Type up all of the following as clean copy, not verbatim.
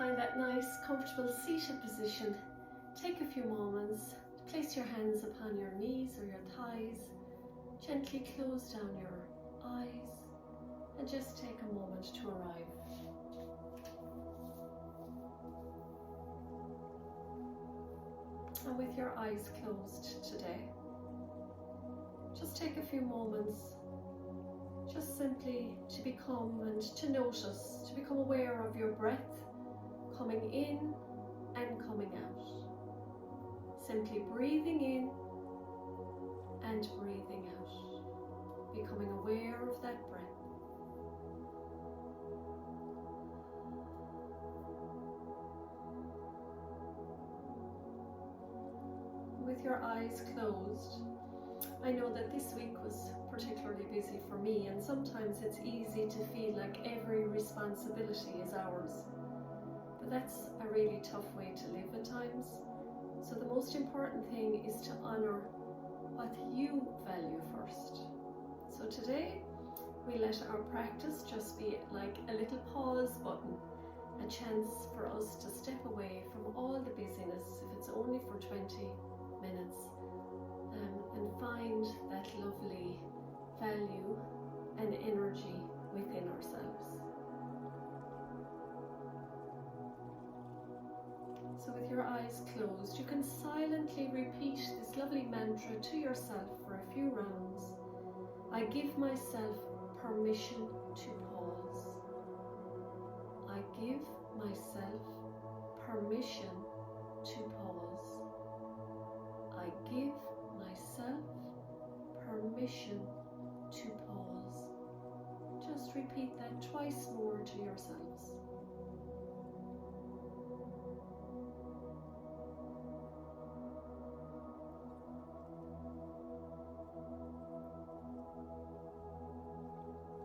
Find that nice, comfortable seated position. Take a few moments to place your hands upon your knees or your thighs. Gently close down your eyes and just take a moment to arrive. And with your eyes closed today, just take a few moments just simply to become and to notice, to become aware of your breath coming in and coming out. Simply breathing in and breathing out, becoming aware of that breath. With your eyes closed, I know that this week was particularly busy for me, and sometimes it's easy to feel like every responsibility is ours. But that's a really tough way to live at times. So the most important thing is to honor what you value first. So today, we let our practice just be like a little pause button, a chance for us to step away from all the busyness, if it's only for 20 minutes, and find that lovely value and energy within ourselves. So with your eyes closed, you can silently repeat this lovely mantra to yourself for a few rounds. I give myself permission to pause. I give myself permission to pause. I give myself permission to pause. Just repeat that twice more to yourselves.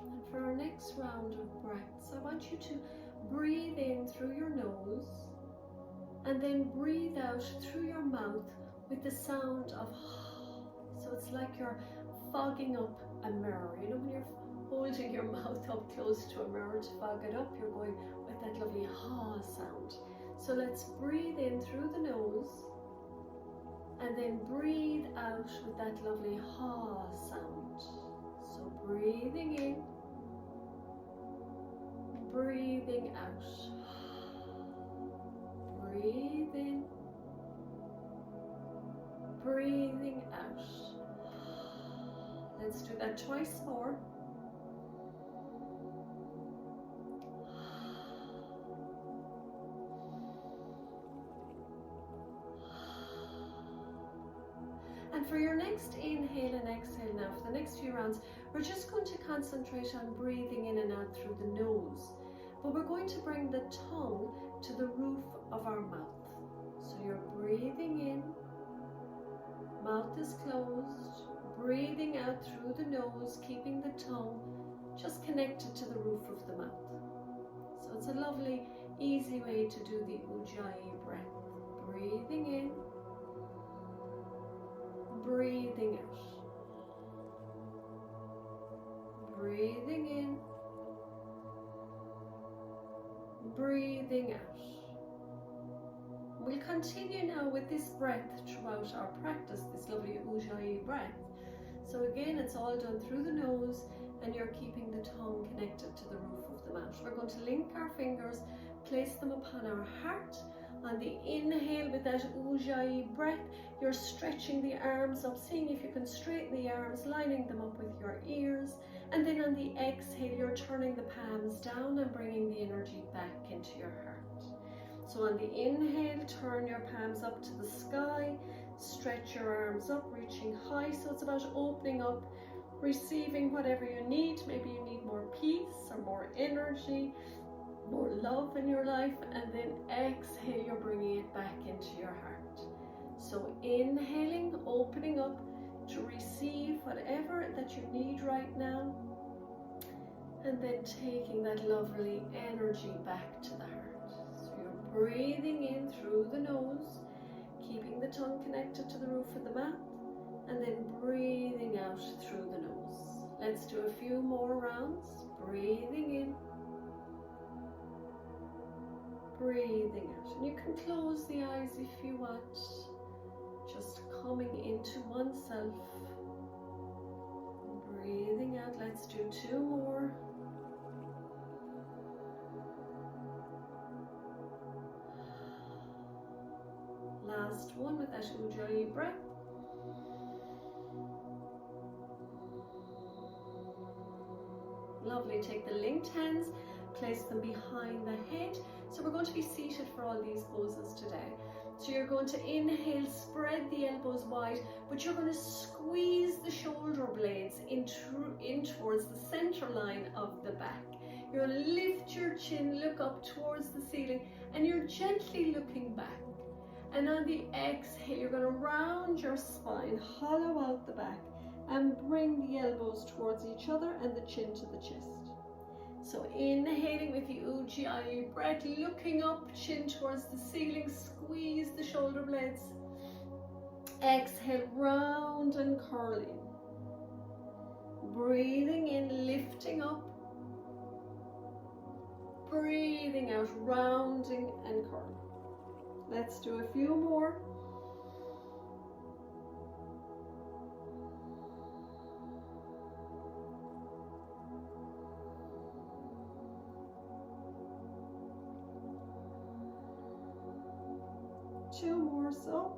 And for our next round of breaths, I want you to breathe in through your nose and then breathe out through your mouth with the sound of so it's like you're fogging up a mirror. You know, when you're holding your mouth up close to a mirror to fog it up, you're going with that lovely ha sound. So let's breathe in through the nose and then breathe out with that lovely ha sound. So breathing in, breathing out, breathe in, breathing out. Let's do that twice more. And for your next inhale and exhale now, for the next few rounds, we're just going to concentrate on breathing in and out through the nose. But we're going to bring the tongue to the roof of our mouth. So you're breathing in, mouth is closed, breathing out through the nose, keeping the tongue just connected to the roof of the mouth. So it's a lovely, easy way to do the Ujjayi breath. Breathing in, breathing out. Breathing in, breathing out. We'll continue now with this breath throughout our practice, this lovely Ujjayi breath. So again, it's all done through the nose and you're keeping the tongue connected to the roof of the mouth. We're going to link our fingers, place them upon our heart. On the inhale with that Ujjayi breath, you're stretching the arms up, seeing if you can straighten the arms, lining them up with your ears. And then on the exhale, you're turning the palms down and bringing the energy back into your heart. So on the inhale, turn your palms up to the sky, stretch your arms up, reaching high. So it's about opening up, receiving whatever you need. Maybe you need more peace or more energy, more love in your life. And then exhale, you're bringing it back into your heart. So inhaling, opening up to receive whatever that you need right now. And then taking that lovely energy back to the heart. Breathing in through the nose, keeping the tongue connected to the roof of the mouth, and then breathing out through the nose. Let's do a few more rounds. Breathing in, breathing out. And you can close the eyes if you want. Just coming into oneself. Breathing out. Let's do 2 more. Last one with that Ujjayi breath. Lovely. Take the linked hands, place them behind the head. So we're going to be seated for all these poses today. So you're going to inhale, spread the elbows wide, but you're going to squeeze the shoulder blades in towards the center line of the back. You're going to lift your chin, look up towards the ceiling, and you're gently looking back. And on the exhale, you're going to round your spine, hollow out the back, and bring the elbows towards each other and the chin to the chest. So inhaling with the Ujjayi breath, looking up, chin towards the ceiling, squeeze the shoulder blades. Exhale, round and curling. Breathing in, lifting up. Breathing out, rounding and curling. Let's do a few more. Two more so.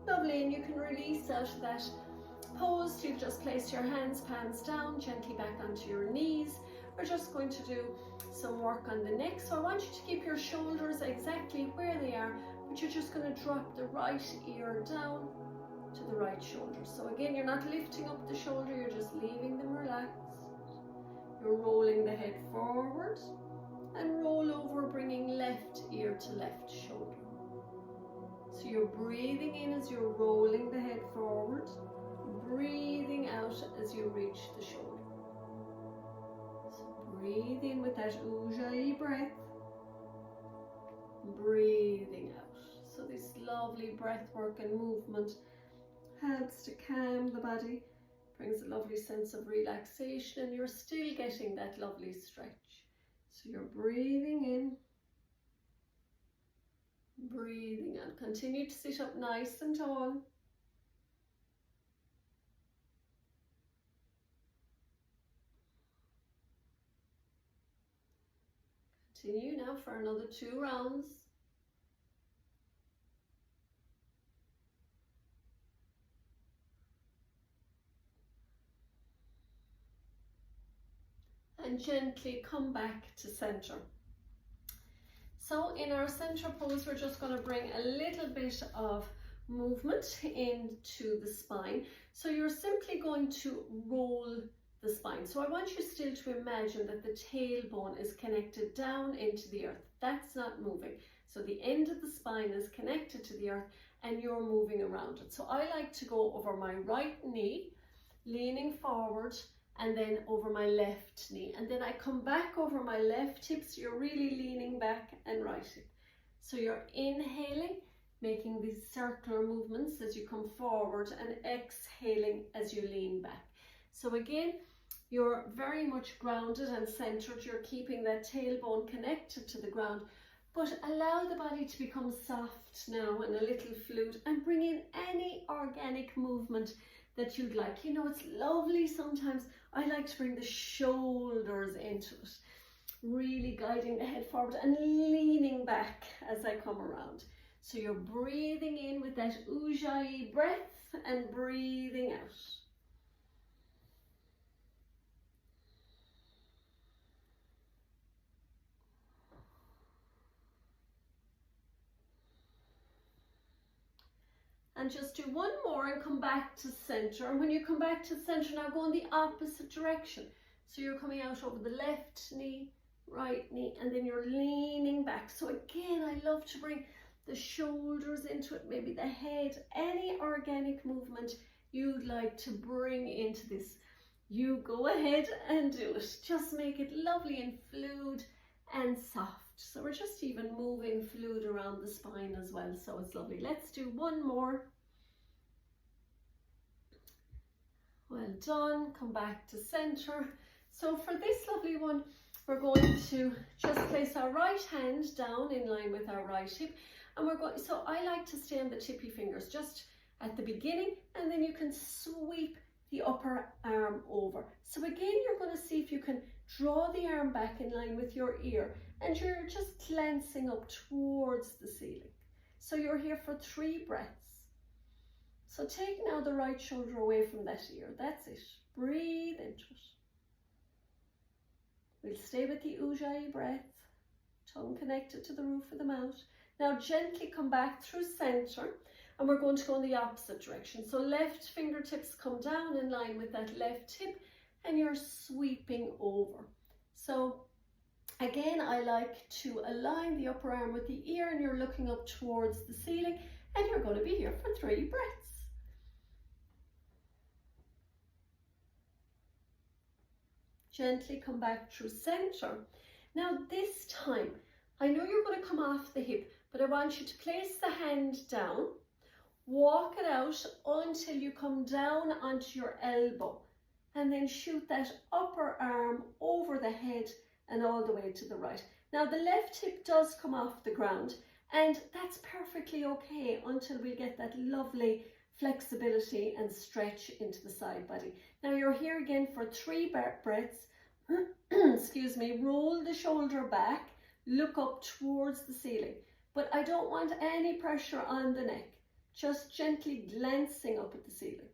Lovely, and you can release out of that pose. You've just placed your hands, palms down, gently back onto your knees. We're just going to do some work on the neck. So I want you to keep your shoulders exactly where they are, but you're just going to drop the right ear down to the right shoulder. So again, you're not lifting up the shoulder, you're just leaving them relaxed. You're rolling the head forward and roll over, bringing left ear to left shoulder. So you're breathing in as you're rolling the head forward, breathing out as you reach the shoulder. So breathe in with that Ujjayi breath, breathing out. So this lovely breath work and movement helps to calm the body, brings a lovely sense of relaxation, and you're still getting that lovely stretch. So you're breathing in, breathing out. Continue to sit up nice and tall. Continue now for another 2 rounds. And gently come back to center. So in our center pose, we're just going to bring a little bit of movement into the spine. So you're simply going to roll the spine. So I want you still to imagine that the tailbone is connected down into the earth. That's not moving. So the end of the spine is connected to the earth and you're moving around it. So I like to go over my right knee, leaning forward, and then over my left knee, and then I come back over my left hip, so you're really leaning back and right hip. So you're inhaling, making these circular movements as you come forward, and exhaling as you lean back. So again, you're very much grounded and centered. You're keeping that tailbone connected to the ground, but allow the body to become soft now and a little fluid, and bring in any organic movement that you'd like. You know, it's lovely sometimes. I like to bring the shoulders into it, really guiding the head forward and leaning back as I come around. So you're breathing in with that Ujjayi breath and breathing out. And just do one more and come back to center. And when you come back to center, now go in the opposite direction. So you're coming out over the left knee, right knee, and then you're leaning back. So again, I love to bring the shoulders into it, maybe the head, any organic movement you'd like to bring into this. You go ahead and do it. Just make it lovely and fluid and soft. So we're just even moving fluid around the spine as well, so it's lovely. Let's do one more. Well done. Come back to center. So for this lovely one, we're going to just place our right hand down in line with our right hip, and we're going, so I like to stay on the tippy fingers just at the beginning, and then you can sweep the upper arm over. So again, you're going to see if you can draw the arm back in line with your ear, and you're just glancing up towards the ceiling. So you're here for 3 breaths. So take now the right shoulder away from that ear. That's it. Breathe into it. We'll stay with the Ujjayi breath, tongue connected to the roof of the mouth. Now gently come back through center, and we're going to go in the opposite direction. So left fingertips come down in line with that left hip, and you're sweeping over. So again, I like to align the upper arm with the ear, and you're looking up towards the ceiling, and you're going to be here for 3 breaths. Gently come back through center. Now this time, I know you're going to come off the hip, but I want you to place the hand down, walk it out until you come down onto your elbow, and then shoot that upper arm over the head and all the way to the right. Now the left hip does come off the ground, and that's perfectly okay until we get that lovely flexibility and stretch into the side body. Now you're here again for 3 breaths. Excuse me. Roll the shoulder back, look up towards the ceiling, but I don't want any pressure on the neck, just gently glancing up at the ceiling.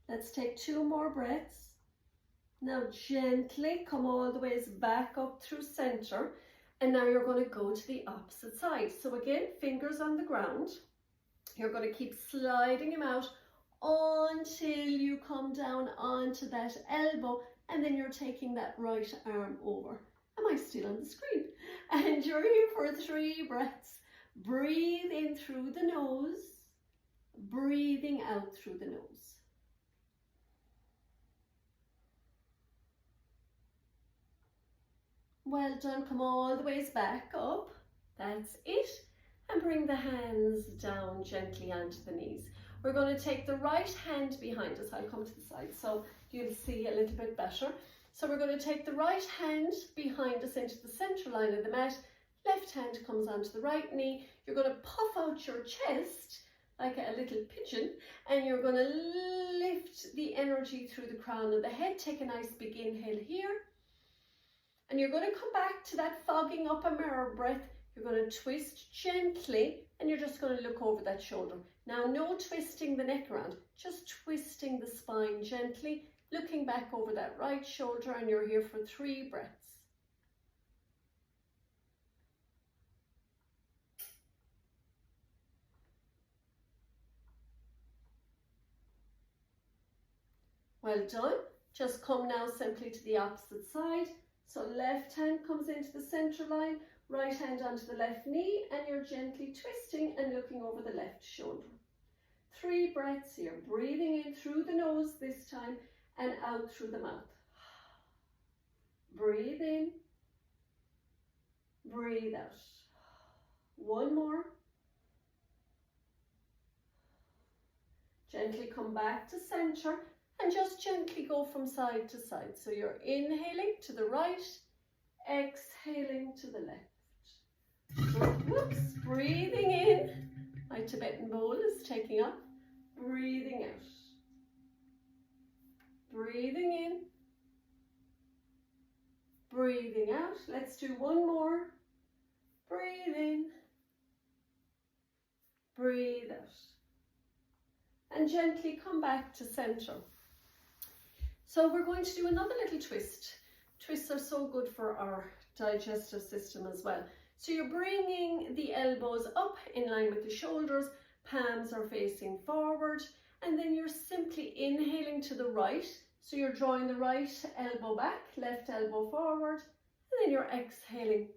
Let's take 2 more breaths. Now gently come all the ways back up through center, and now you're going to go to the opposite side. So again, fingers on the ground. You're going to keep sliding them out until you come down onto that elbow, and then you're taking that right arm over. Am I still on the screen? And you're here for 3 breaths. Breathe in through the nose, breathing out through the nose. Well done. Come all the ways back up. That's it. And bring the hands down gently onto the knees. We're going to take the right hand behind us. I'll come to the side so you'll see a little bit better. So we're going to take the right hand behind us into the center line of the mat. Left hand comes onto the right knee. You're going to puff out your chest like a little pigeon, and you're going to lift the energy through the crown of the head. Take a nice big inhale here. And you're going to come back to that fogging up a mirror breath. You're going to twist gently, and you're just going to look over that shoulder. Now, no twisting the neck around, just twisting the spine gently, looking back over that right shoulder, and you're here for 3 breaths. Well done. Just come now simply to the opposite side. So left hand comes into the center line, right hand onto the left knee, and you're gently twisting and looking over the left shoulder. 3 breaths here, breathing in through the nose this time and out through the mouth. Breathe in, breathe out. 1 more. Gently come back to center and just gently go from side to side. So you're inhaling to the right, exhaling to the left. So, whoops, breathing in. My Tibetan bowl is taking up. Breathing out. Breathing in. Breathing out. Let's do 1 more. Breathe in. Breathe out. And gently come back to center. So we're going to do another little twist. Twists are so good for our digestive system as well. So you're bringing the elbows up in line with the shoulders, palms are facing forward, and then you're simply inhaling to the right. So you're drawing the right elbow back, left elbow forward, and then you're exhaling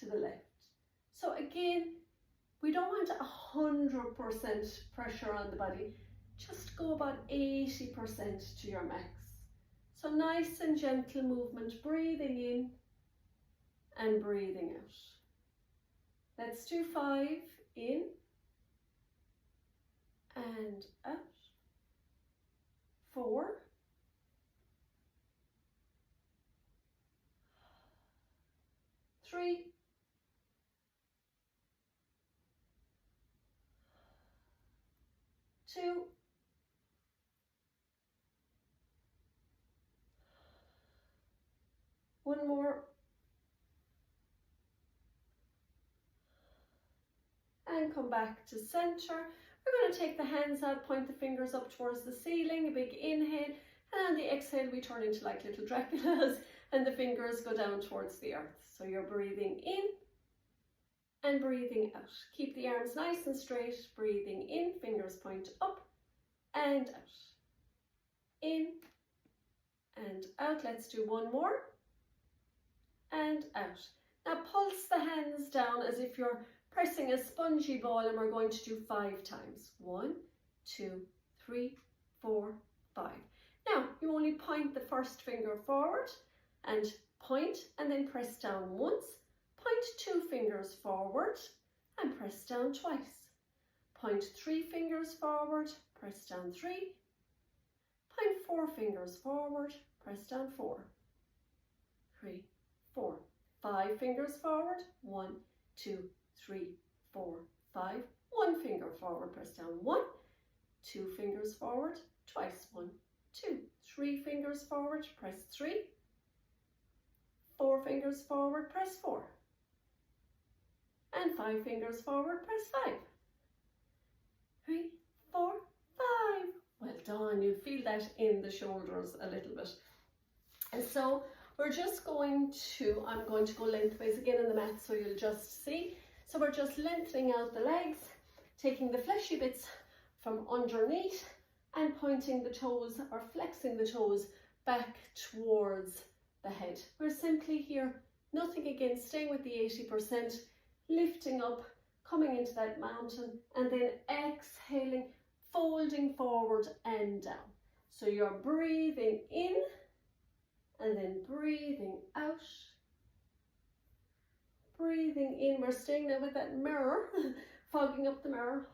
to the left. So again, we don't want 100% pressure on the body. Just go about 80% to your max. So nice and gentle movement, breathing in and breathing out. Let's do 5 in and out. 4. 3. 2. 1 more. And come back to center. We're going to take the hands out, point the fingers up towards the ceiling, a big inhale, and on the exhale we turn into like little Draculas and the fingers go down towards the earth. So you're breathing in and breathing out. Keep the arms nice and straight, breathing in, fingers point up and out. In and out. Let's do 1 more. And out. Now pulse the hands down as if you're pressing a spongy ball, and we're going to do 5 times. 1, 2, 3, 4, 5. Now you only point the first finger forward and point, and then press down once. Point 2 fingers forward and press down twice. Point 3 fingers forward, press down 3. Point 4 fingers forward, press down 4. 3, 4. 5 fingers forward, 1, 2, 3, 4, 5. 1 finger forward, press down 1. 2 fingers forward, twice. 1, 2. 3 fingers forward, press 3. 4 fingers forward, press 4. And 5 fingers forward, press 5. 3, 4, 5. Well done. You feel that in the shoulders a little bit. And so we're just going to, I'm going to go lengthways again on the mat so you'll just see. So we're just lengthening out the legs, taking the fleshy bits from underneath and pointing the toes or flexing the toes back towards the head. We're simply here, nothing again, staying with the 80%, lifting up, coming into that mountain, and then exhaling, folding forward and down. So you're breathing in and then breathing out. Breathing in, we're staying now with that mirror, fogging up the mirror.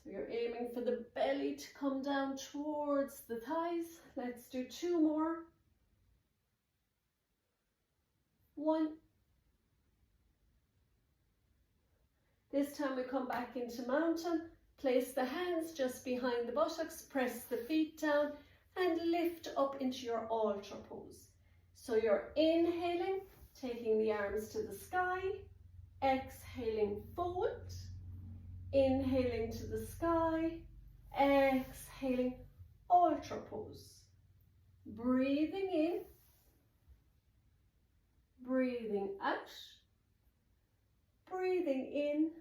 So you're aiming for the belly to come down towards the thighs. Let's do 2 more. 1. This time we come back into mountain, place the hands just behind the buttocks, press the feet down and lift up into your altar pose. So you're inhaling, taking the arms to the sky, exhaling fold, inhaling to the sky, exhaling altar pose. Breathing in, breathing out, breathing in,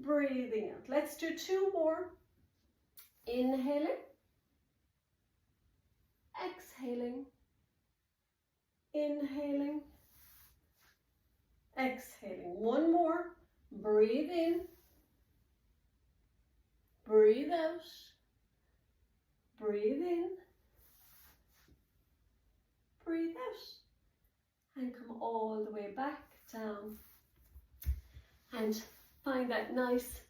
breathing out. Let's do 2 more. Inhaling, exhaling, inhaling, exhaling. 1 more. Breathe in, breathe out, breathe in, breathe out, and come all the way back down and find that nice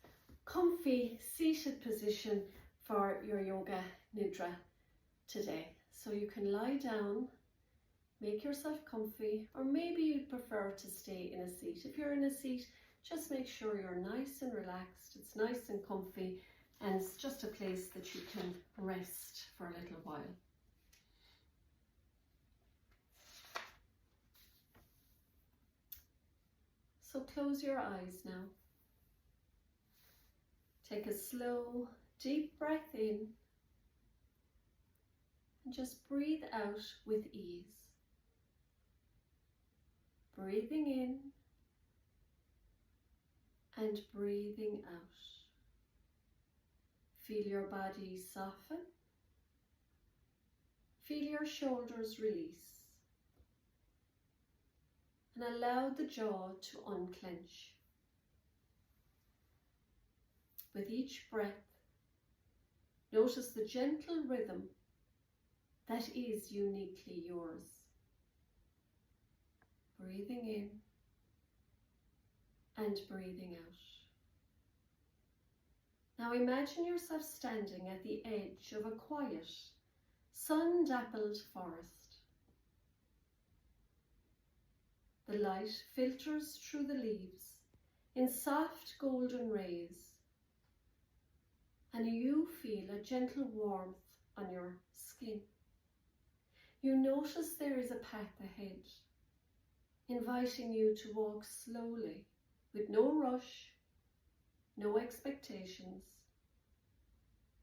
comfy seated position for your yoga nidra today. So you can lie down, make yourself comfy, or maybe you'd prefer to stay in a seat. If you're in a seat, just make sure you're nice and relaxed, it's nice and comfy, and it's just a place that you can rest for a little while. So close your eyes now. Take a slow, deep breath in and just breathe out with ease. Breathing in and breathing out. Feel your body soften. Feel your shoulders release. and allow the jaw to unclench. With each breath, notice the gentle rhythm that is uniquely yours. Breathing in and breathing out. Now imagine yourself standing at the edge of a quiet, sun-dappled forest. The light filters through the leaves in soft golden rays, and you feel a gentle warmth on your skin. You notice there is a path ahead, inviting you to walk slowly, with no rush, no expectations,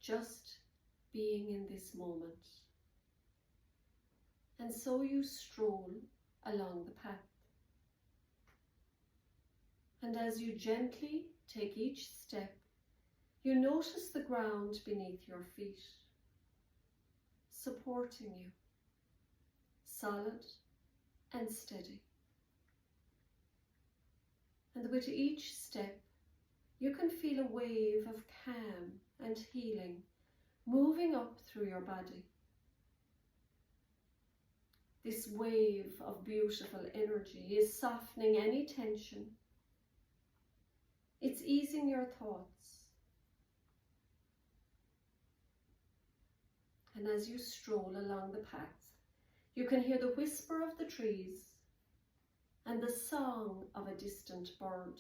just being in this moment. And so you stroll along the path. And as you gently take each step, you notice the ground beneath your feet, supporting you, solid and steady. And with each step, you can feel a wave of calm and healing moving up through your body. This wave of beautiful energy is softening any tension. It's easing your thoughts. And as you stroll along the path, you can hear the whisper of the trees and the song of a distant bird.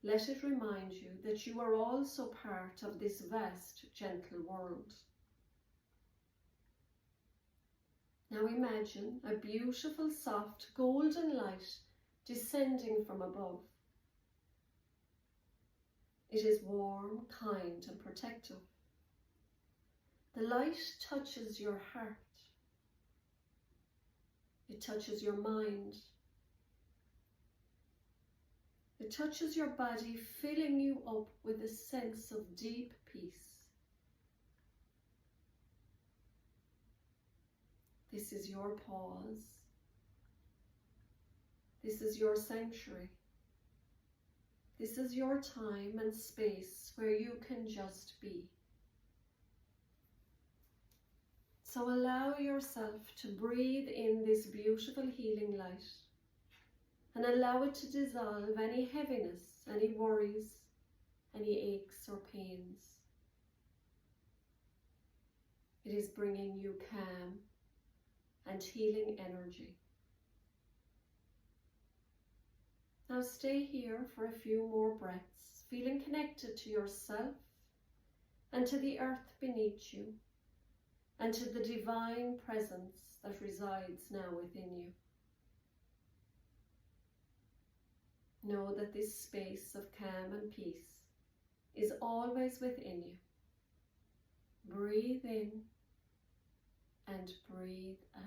Let it remind you that you are also part of this vast, gentle world. Now imagine a beautiful, soft, golden light descending from above. It is warm, kind, and protective. The light touches your heart. It touches your mind. It touches your body, filling you up with a sense of deep peace. This is your pause. This is your sanctuary. This is your time and space where you can just be. So allow yourself to breathe in this beautiful healing light and allow it to dissolve any heaviness, any worries, any aches or pains. It is bringing you calm and healing energy. Now stay here for a few more breaths, feeling connected to yourself and to the earth beneath you and to the divine presence that resides now within you. Know that this space of calm and peace is always within you. Breathe in and breathe out.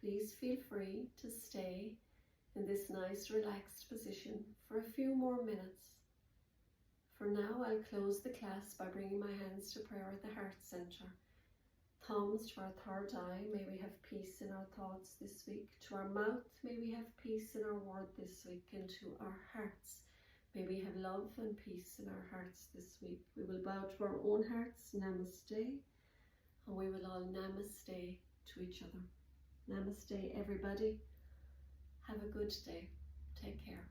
Please feel free to stay in this nice relaxed position for a few more minutes. For now, I'll close the class by bringing my hands to prayer at the heart center. Thumbs to our third eye, may we have peace in our thoughts this week. To our mouth, may we have peace in our word this week. And to our hearts, may we have love and peace in our hearts this week. We will bow to our own hearts, namaste, and we will all namaste to each other. Namaste, everybody. Have a good day. Take care.